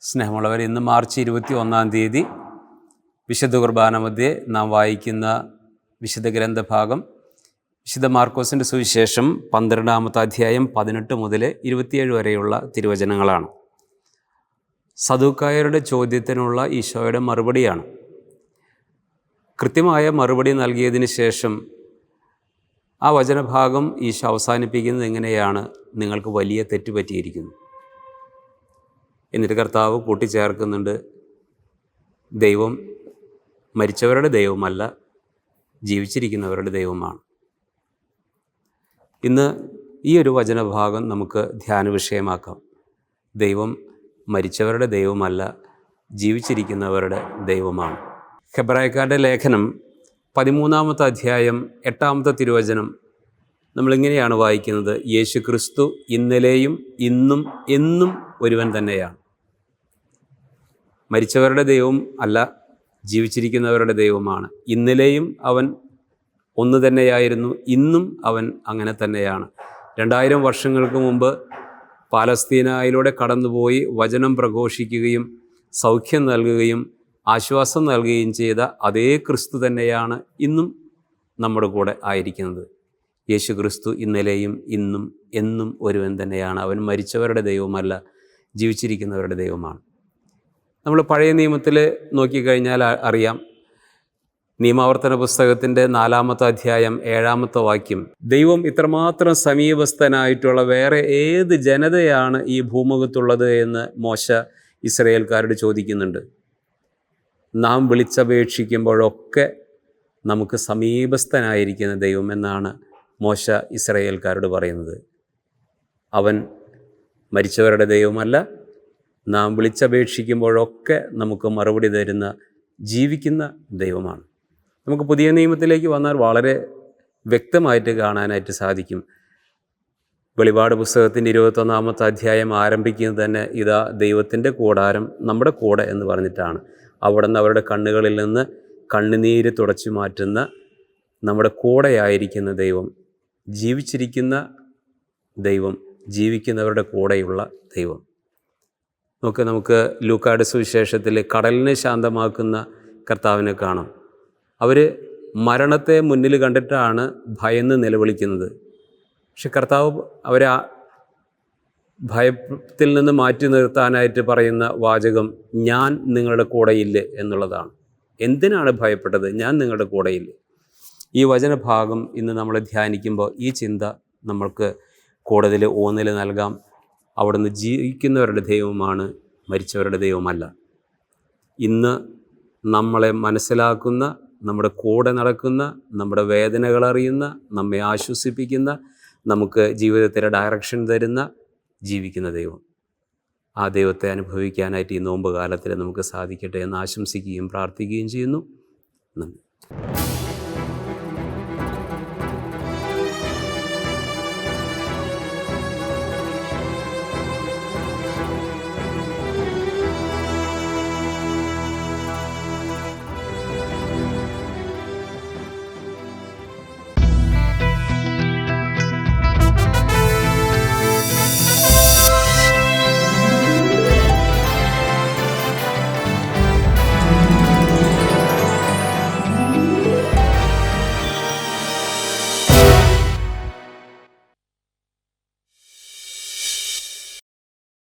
സ്നേഹമുള്ളവർ, ഇന്ന് മാർച്ച് 21 വിശുദ്ധ കുർബാന മധ്യേ നാം വായിക്കുന്ന വിശുദ്ധ ഗ്രന്ഥഭാഗം വിശുദ്ധ മാർക്കോസിൻ്റെ സുവിശേഷം 12-ാമത്തെ അധ്യായം 18 മുതൽ 27 വരെയുള്ള തിരുവചനങ്ങളാണ്. സദൂക്കായരുടെ ചോദ്യത്തിനുള്ള ഈശോയുടെ മറുപടിയാണ്. കൃത്യമായ മറുപടി നൽകിയതിന് ശേഷം ആ വചനഭാഗം ഈശോ അവസാനിപ്പിക്കുന്നത് എങ്ങനെയാണ്: നിങ്ങൾക്ക് വലിയ തെറ്റ് പറ്റിയിരിക്കുന്നു. എന്നിട്ട് കർത്താവ് കൂട്ടിച്ചേർക്കുന്നുണ്ട്, ദൈവം മരിച്ചവരുടെ ദൈവമല്ല, ജീവിച്ചിരിക്കുന്നവരുടെ ദൈവമാണ്. ഇന്ന് ഈ ഒരു വചനഭാഗം നമുക്ക് ധ്യാന വിഷയമാക്കാം. ദൈവം മരിച്ചവരുടെ ദൈവമല്ല, ജീവിച്ചിരിക്കുന്നവരുടെ ദൈവമാണ്. ഹെബ്രായക്കാരുടെ ലേഖനം 13-ാമത്തെ അധ്യായം 8-ാമത്തെ തിരുവചനം നമ്മളിങ്ങനെയാണ് വായിക്കുന്നത്: യേശു ക്രിസ്തു ഇന്നലെയും ഇന്നും എന്നും ഒരുവൻ തന്നെയാണ്. മരിച്ചവരുടെ ദൈവം അല്ല, ജീവിച്ചിരിക്കുന്നവരുടെ ദൈവമാണ്. ഇന്നലെയും അവൻ ഒന്ന് തന്നെയായിരുന്നു, ഇന്നും അവൻ അങ്ങനെ തന്നെയാണ്. 2000 വർഷങ്ങൾക്ക് മുമ്പ് പാലസ്തീനയിലൂടെ കടന്നുപോയി വചനം പ്രഘോഷിക്കുകയും സൗഖ്യം നൽകുകയും ആശ്വാസം നൽകുകയും ചെയ്ത അതേ ക്രിസ്തു തന്നെയാണ് ഇന്നും നമ്മുടെ കൂടെ ആയിരിക്കുന്നത്. യേശു ക്രിസ്തു ഇന്നലെയും ഇന്നും എന്നും ഒരുവൻ തന്നെയാണ്. അവൻ മരിച്ചവരുടെ ദൈവമല്ല, ജീവിച്ചിരിക്കുന്നവരുടെ ദൈവമാണ്. നമ്മൾ പഴയ നിയമത്തിൽ നോക്കിക്കഴിഞ്ഞാൽ അറിയാം, നിയമാവർത്തന പുസ്തകത്തിൻ്റെ 4-ാമത്തെ അധ്യായം 7-ാമത്തെ വാക്യം: ദൈവം ഇത്രമാത്രം സമീപസ്ഥനായിട്ടുള്ള വേറെ ഏത് ജനതയാണ് ഈ ഭൂമുഖത്തുള്ളത് എന്ന് മോശ ഇസ്രായേൽക്കാരോട് ചോദിക്കുന്നുണ്ട്. നാം വിളിച്ചപേക്ഷിക്കുമ്പോഴൊക്കെ നമുക്ക് സമീപസ്ഥനായിരിക്കുന്ന ദൈവം എന്നാണ് മോശ ഇസ്രായേൽക്കാരോട് പറയുന്നത്. അവൻ മരിച്ചവരുടെ ദൈവമല്ല, നാം വിളിച്ചപേക്ഷിക്കുമ്പോഴൊക്കെ നമുക്ക് മറുപടി തരുന്ന ജീവിക്കുന്ന ദൈവമാണ്. നമുക്ക് പുതിയ നിയമത്തിലേക്ക് വന്നാൽ വളരെ വ്യക്തമായിട്ട് കാണാനായിട്ട് സാധിക്കും. വെളിപാട് പുസ്തകത്തിൻ്റെ 21-ാമത്തെ അധ്യായം ആരംഭിക്കുന്നത് തന്നെ ഇതാ ദൈവത്തിൻ്റെ കൂടാരം നമ്മുടെ കൂടെ എന്ന് പറഞ്ഞിട്ടാണ്. അവിടെ നിന്ന് അവരുടെ കണ്ണുകളിൽ നിന്ന് കണ്ണുനീര് തുടച്ചു മാറ്റുന്ന നമ്മുടെ കൂടെയായിരിക്കുന്ന ദൈവം, ജീവിച്ചിരിക്കുന്ന ദൈവം, ജീവിക്കുന്നവരുടെ കൂടെയുള്ള ദൈവം. നമുക്ക് ലൂക്കായുടെ സുവിശേഷത്തിൽ കടലിനെ ശാന്തമാക്കുന്ന കർത്താവിനെ കാണാം. അവർ മരണത്തെ മുന്നിൽ കണ്ടിട്ടാണ് ഭയന്ന് നിലവിളിക്കുന്നത്. പക്ഷെ കർത്താവ് അവരെ ആ ഭയത്തിൽ നിന്ന് മാറ്റി നിർത്താനായിട്ട് പറയുന്ന വാചകം ഞാൻ നിങ്ങളുടെ കൂടെയില്ലേ എന്നുള്ളതാണ്. എന്തിനാണ് ഭയപ്പെട്ടത്? ഞാൻ നിങ്ങളുടെ കൂടെയില്ലേ. ഈ വചനഭാഗം ഇന്ന് നമ്മൾ ധ്യാനിക്കുമ്പോൾ ഈ ചിന്ത നമ്മൾക്ക് കൂടുതൽ ഊന്നൽ നൽകാം. അവിടുന്ന് ജീവിക്കുന്നവരുടെ ദൈവമാണ്, മരിച്ചവരുടെ ദൈവമല്ല. ഇന്ന് നമ്മളെ മനസ്സിലാക്കുന്ന, നമ്മുടെ കൂടെ നടക്കുന്ന, നമ്മുടെ വേദനകൾ അറിയുന്ന, നമ്മെ ആശ്വസിപ്പിക്കുന്ന, നമുക്ക് ജീവിതത്തിലെ ഡയറക്ഷൻ തരുന്ന ജീവിക്കുന്ന ദൈവം. ആ ദൈവത്തെ അനുഭവിക്കാനായിട്ട് ഈ നോമ്പ് കാലത്തിൽ നമുക്ക് സാധിക്കട്ടെ എന്ന് ആശംസിക്കുകയും പ്രാർത്ഥിക്കുകയും ചെയ്യുന്നു. നന്ദി.